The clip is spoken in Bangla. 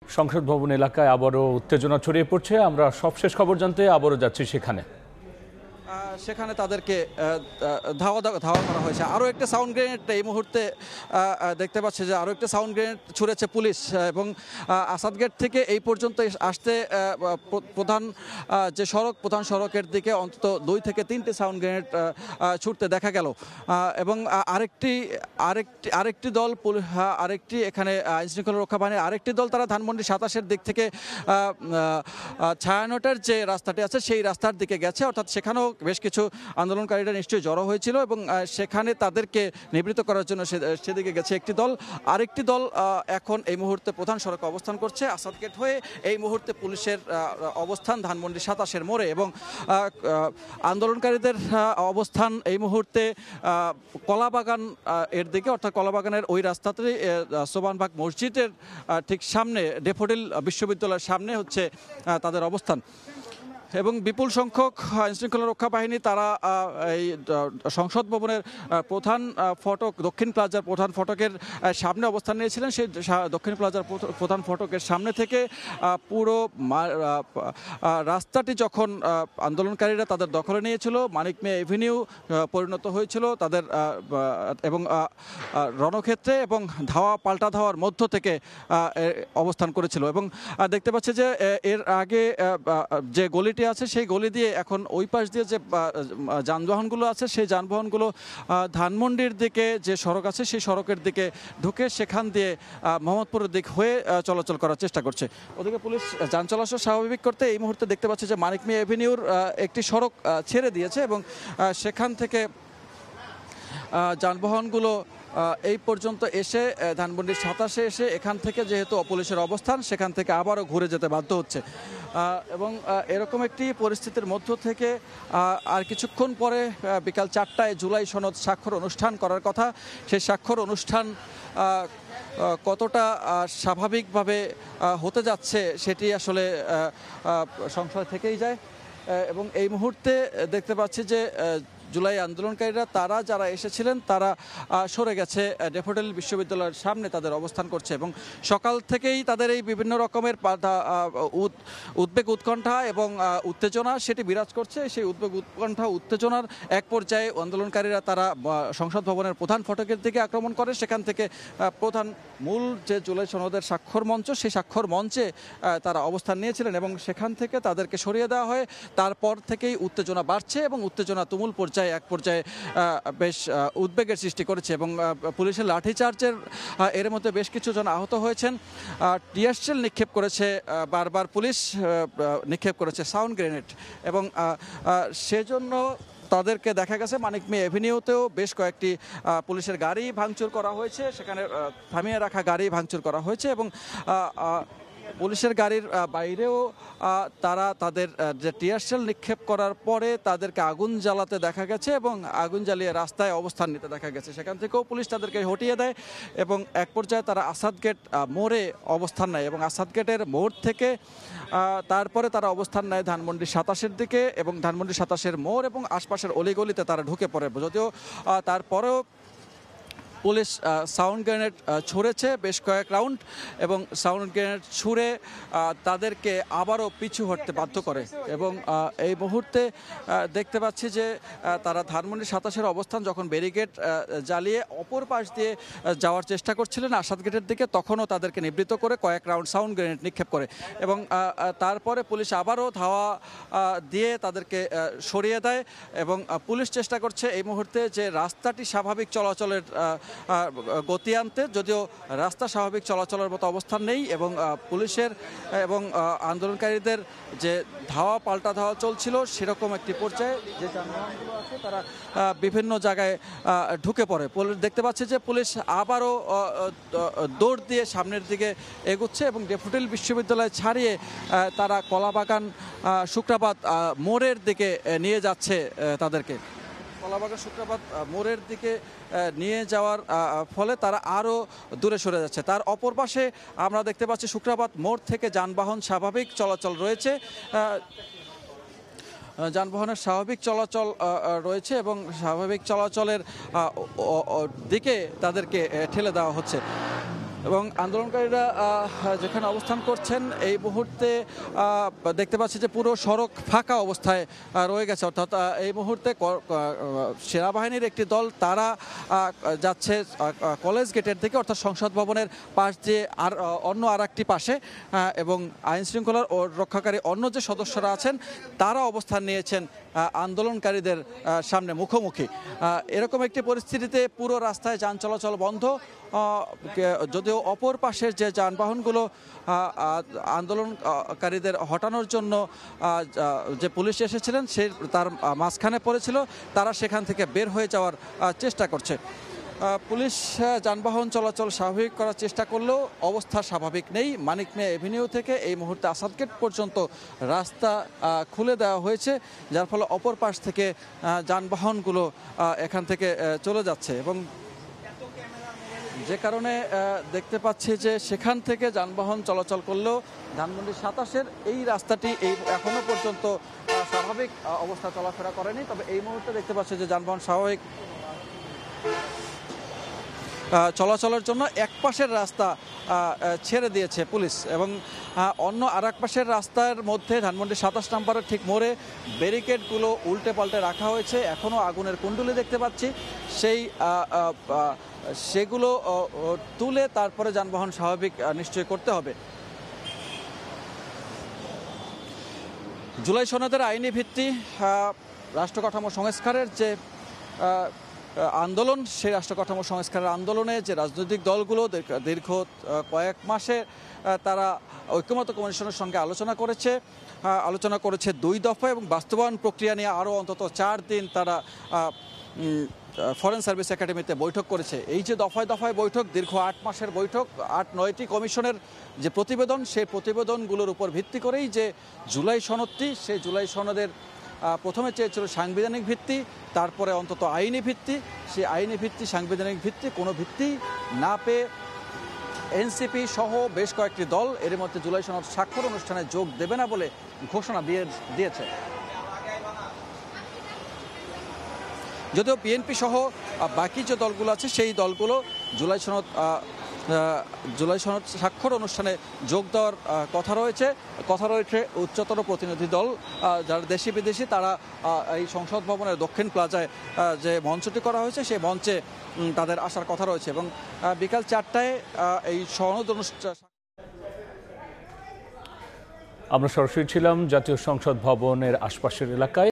সংসদ ভবন এলাকায় আবারও উত্তেজনা ছড়িয়ে পড়ছে। আমরা সবশেষ খবর জানতে আবারও যাচ্ছি সেখানে। সেখানে তাদেরকে ধাওয়া করা হয়েছে। আরও একটা সাউন্ড গ্রেনেড এই মুহূর্তে দেখতে পাচ্ছে যে আরও একটা সাউন্ড গ্রেনেড ছুঁড়েছে পুলিশ এবং আসাদ গেট থেকে এই পর্যন্ত আসতে প্রধান প্রধান সড়কের দিকে অন্তত 2 থেকে 3টে সাউন্ড গ্রেনেড ছুটতে দেখা গেল এবং আরেকটি দল আরেকটি এখানে আইনশৃঙ্খলা রক্ষা বাহিনীর আরেকটি দল তারা ধানমন্ডি 27-এর দিক থেকে ছায়ানটের যে রাস্তাটি আছে সেই রাস্তার দিকে গেছে, অর্থাৎ সেখানেও বেশ কিছু আন্দোলনকারীরা নিশ্চয়ই জড়ো হয়েছিল এবং সেখানে তাদেরকে নিবৃত্ত করার জন্য সেদিকে গেছে একটি দল। আরেকটি দল এখন এই মুহূর্তে প্রধান সড়কে অবস্থান করছে আসাদ গেট হয়ে। এই মুহূর্তে পুলিশের অবস্থান ধানমন্ডি 27-এর মোড়ে এবং আন্দোলনকারীদের অবস্থান এই মুহূর্তে কলাবাগান এর দিকে, অর্থাৎ কলাবাগানের ওই রাস্তাতে সোবানবাগ মসজিদের ঠিক সামনে ডেফোডিল বিশ্ববিদ্যালয়ের সামনে হচ্ছে তাদের অবস্থান এবং বিপুল সংখ্যক আইনশৃঙ্খলা রক্ষা বাহিনী তারা এই সংসদ ভবনের প্রধান ফটক দক্ষিণ প্লাজার প্রধান ফটকের সামনে অবস্থান নিয়েছিলেন। সেই দক্ষিণ প্লাজার প্রধান ফটকের সামনে থেকে পুরো রাস্তাটি যখন আন্দোলনকারীরা তাদের দখলে নিয়েছিল, মানিক মিয়া এভিনিউ পরিণত হয়েছিল তাদের এবং রণক্ষেত্রে এবং পাল্টা ধাওয়ার মধ্য থেকে অবস্থান করেছিল এবং দেখতে পাচ্ছে যে এর আগে যে গলিটি আছে সেই গলি দিয়ে এখন ওই পাশ দিয়ে যে যানবাহনগুলো আছে সেই যানবাহনগুলো ধানমন্ডির দিকে যে সড়ক আছে সেই সড়কের দিকে ঢুকে সেখান দিয়ে মোহাম্মদপুরের দিক হয়ে চলাচল করার চেষ্টা করছে। ওদিকে পুলিশ যান চলাচল স্বাভাবিক করতে এই মুহূর্তে দেখতে পাচ্ছে যে মানিক মিয়া এভিনিউর একটি সড়ক ছেড়ে দিয়েছে এবং সেখান থেকে যানবাহনগুলো এই পর্যন্ত এসে ধানমন্ডি 27-এ এসে এখান থেকে যেহেতু পুলিশের অবস্থান সেখান থেকে আবারও ঘুরে যেতে বাধ্য হচ্ছে এবং এরকম একটি পরিস্থিতির মধ্য থেকে আর কিছুক্ষণ পরে বিকাল 4টায় জুলাই সনদ স্বাক্ষর অনুষ্ঠান করার কথা। সেই স্বাক্ষর অনুষ্ঠান কতটা স্বাভাবিকভাবে হতে যাচ্ছে সেটি আসলে সংশয় থেকেই যায় এবং এই মুহূর্তে দেখতে পাচ্ছি যে জুলাই আন্দোলনকারীরা তারা যারা এসেছিলেন তারা সরে গেছে ডেফোডিল বিশ্ববিদ্যালয়ের সামনে তাদের অবস্থান করছে এবং সকাল থেকেই তাদের এই বিভিন্ন রকমের উদ্বেগ উৎকণ্ঠা এবং উত্তেজনা সেটি বিরাজ করছে। সেই উদ্বেগ উৎকণ্ঠা উত্তেজনার এক পর্যায়ে আন্দোলনকারীরা তারা সংসদ ভবনের প্রধান ফটকের দিকে আক্রমণ করে। সেখান থেকে প্রধান মূল যে জুলাই সনদের স্বাক্ষর মঞ্চ সেই স্বাক্ষর মঞ্চে তারা অবস্থান নিয়েছিলেন এবং সেখান থেকে তাদেরকে সরিয়ে দেওয়া হয়। তারপর থেকেই উত্তেজনা বাড়ছে এবং উত্তেজনা তুমুল এক পর্যায়ে বেশ উদ্বেগের সৃষ্টি করেছে এবং পুলিশের লাঠিচার্জের এর মধ্যে বেশ কিছু জন আহত হয়েছেন। টিয়ার শেল নিক্ষেপ করেছে, বারবার পুলিশ নিক্ষেপ করেছে সাউন্ড গ্রেনেড এবং সেজন্য তাদেরকে দেখা গেছে মানিক মিয়া এভিনিউতেও বেশ কয়েকটি পুলিশের গাড়ি ভাঙচুর করা হয়েছে, সেখানে থামিয়ে রাখা গাড়ি ভাঙচুর করা হয়েছে এবং পুলিশের গাড়ির বাইরেও তারা তাদের যে টিয়ার শেল নিক্ষেপ করার পরে তাদেরকে আগুন জ্বালাতে দেখা গেছে এবং আগুন জ্বালিয়ে রাস্তায় অবস্থান নিতে দেখা গেছে। সেখান থেকেও পুলিশ তাদেরকে হটিয়ে দেয় এবং এক পর্যায়ে তারা আসাদ গেট মোড়ে অবস্থান নেয় এবং আসাদ গেটের মোড় থেকে তারপরে তারা অবস্থান নেয় ধানমন্ডি 27-এর দিকে এবং ধানমন্ডি 27-এর মোড় এবং আশপাশের অলিগলিতে তারা ঢুকে পড়ে। যদিও তারপরেও পুলিশ সাউন্ড গ্রেনেড ছুঁড়েছে বেশ কয়েক রাউন্ড এবং সাউন্ড গ্রেনেড ছুঁড়ে তাদেরকে আবারও পিছু হটতে বাধ্য করে এবং এই মুহূর্তে দেখতে পাচ্ছি যে তারা ধানমন্ডি 27-এর অবস্থান যখন ব্যারিকেড জ্বালিয়ে অপর পাশ দিয়ে যাওয়ার চেষ্টা করছিলেন আসাদ গেটের দিকে, তখনও তাদেরকে নিবৃত্ত করে কয়েক রাউন্ড সাউন্ড গ্রেনেড নিক্ষেপ করে এবং তারপরে পুলিশ আবারও ধাওয়া দিয়ে তাদেরকে সরিয়ে দেয় এবং পুলিশ চেষ্টা করছে এই মুহূর্তে যে রাস্তাটি স্বাভাবিক চলাচলের গতি আনতে, যদিও রাস্তা স্বাভাবিক চলাচলের মতো অবস্থান নেই এবং পুলিশের এবং আন্দোলনকারীদের যে পাল্টা ধাওয়া চলছিল সেরকম একটি পর্যায়ে যে যানবাহনগুলো আছে তারা বিভিন্ন জায়গায় ঢুকে পড়ে। দেখতে পাচ্ছে যে পুলিশ আবারও দৌড় দিয়ে সামনের দিকে এগুচ্ছে এবং ডেফোডিল বিশ্ববিদ্যালয় ছাড়িয়ে তারা কলাবাগান শুক্রাবাদ মোড়ের দিকে নিয়ে যাচ্ছে তাদেরকে। কলাবাগান শুক্রাবাদ মোড়ের দিকে নিয়ে যাওয়ার ফলে তারা আরও দূরে সরে যাচ্ছে। তার অপর পাশে আমরা দেখতে পাচ্ছি শুক্রাবাদ মোড় থেকে যানবাহন স্বাভাবিক চলাচল রয়েছে, যানবাহনের স্বাভাবিক চলাচল রয়েছে এবং স্বাভাবিক চলাচলের দিকে তাদেরকে ঠেলে দেওয়া হচ্ছে। এবং আন্দোলনকারীরা যেখানে অবস্থান করছেন এই মুহূর্তে দেখতে পাচ্ছি যে পুরো সড়ক ফাঁকা অবস্থায় রয়ে গেছে, অর্থাৎ এই মুহূর্তে সেনাবাহিনীর একটি দল তারা যাচ্ছে কলেজ গেটের দিকে, অর্থাৎ সংসদ ভবনের পাশ দিয়ে আর অন্য আর একটি পাশে, এবং আইন শৃঙ্খলার ও রক্ষাকারী অন্য যে সদস্যরা আছেন তারা অবস্থান নিয়েছেন আন্দোলনকারীদের সামনে মুখোমুখি। এরকম একটি পরিস্থিতিতে পুরো রাস্তায় যান চলাচল বন্ধ, যদিও অপর পাশের যে যানবাহনগুলো আন্দোলনকারীদের হটানোর জন্য যে পুলিশ এসেছিলেন তার মাঝখানে পড়েছিল, তারা সেখান থেকে বের হয়ে যাওয়ার চেষ্টা করছে। পুলিশ যানবাহন চলাচল স্বাভাবিক করার চেষ্টা করলেও অবস্থা স্বাভাবিক নেই। মানিক মিয়া এভিনিউ থেকে এই মুহূর্তে আসাদ গেট পর্যন্ত রাস্তা খুলে দেওয়া হয়েছে, যার ফলে অপর পাশ থেকে যানবাহনগুলো এখান থেকে চলে যাচ্ছে, এবং যে কারণে দেখতে পাচ্ছি যে সেখান থেকে যানবাহন চলাচল করলেও ধানমন্ডি 27-এর এই রাস্তাটি এখনো পর্যন্ত স্বাভাবিক অবস্থা চলাফেরা করেনি। তবে এই মুহূর্তে দেখতে পাচ্ছি যে যানবাহন স্বাভাবিক চলাচলের জন্য এক পাশের রাস্তা ছেড়ে দিয়েছে পুলিশ, এবং অন্য আর এক পাশের রাস্তার মধ্যে ধানমন্ডি 27 নম্বরের ঠিক মোড়ে ব্যারিকেডগুলো উল্টে পাল্টে রাখা হয়েছে। এখনও আগুনের কুণ্ডুলি দেখতে পাচ্ছি, সেগুলো তুলে তারপরে যানবাহন স্বাভাবিক নিশ্চয় করতে হবে। জুলাই সনদের আইনি ভিত্তি রাষ্ট্র কাঠামো সংস্কারের যে আন্দোলন, সেই রাষ্ট্র কাঠামো সংস্কারের আন্দোলনে যে রাজনৈতিক দলগুলো দীর্ঘ কয়েক মাসে তারা ঐক্যমত্য কমিশনের সঙ্গে আলোচনা করেছে 2 দফা, এবং বাস্তবায়ন প্রক্রিয়া নিয়ে আরও অন্তত 4 দিন তারা ফরেন সার্ভিস একাডেমিতে বৈঠক করেছে। এই যে দফায় দফায় বৈঠক, দীর্ঘ 8 মাসের বৈঠক, 8-9টি কমিশনের যে প্রতিবেদন, সেই প্রতিবেদনগুলোর উপর ভিত্তি করেই যে জুলাই সনদটি, সেই জুলাই সনদের প্রথমে চেয়েছিল সাংবিধানিক ভিত্তি, তারপরে অন্তত আইনি ভিত্তি। সেই আইনি ভিত্তি, সাংবিধানিক ভিত্তি কোনো ভিত্তি না পেয়ে এনসিপি সহ বেশ কয়েকটি দল এর মধ্যে জুলাই সনদ স্বাক্ষর অনুষ্ঠানে যোগ দেবে না বলে ঘোষণা দিয়েছে। যদিও বিএনপি সহ বাকি যে দলগুলো আছে সেই দলগুলো জুলাই সনদ স্বাক্ষর অনুষ্ঠানে যোগ দেওয়ার কথা রয়েছে। উচ্চতর প্রতিনিধি দল যারা দেশি বিদেশি, তারা এই সংসদ ভবনের দক্ষিণ প্লাজায় যে মঞ্চটি করা হয়েছে সেই মঞ্চে তাদের আসার কথা রয়েছে, এবং বিকাল 4টায় এই সনদ অনুষ্ঠান। আমরা সরাসরি ছিলাম জাতীয় সংসদ ভবনের আশপাশের এলাকায়।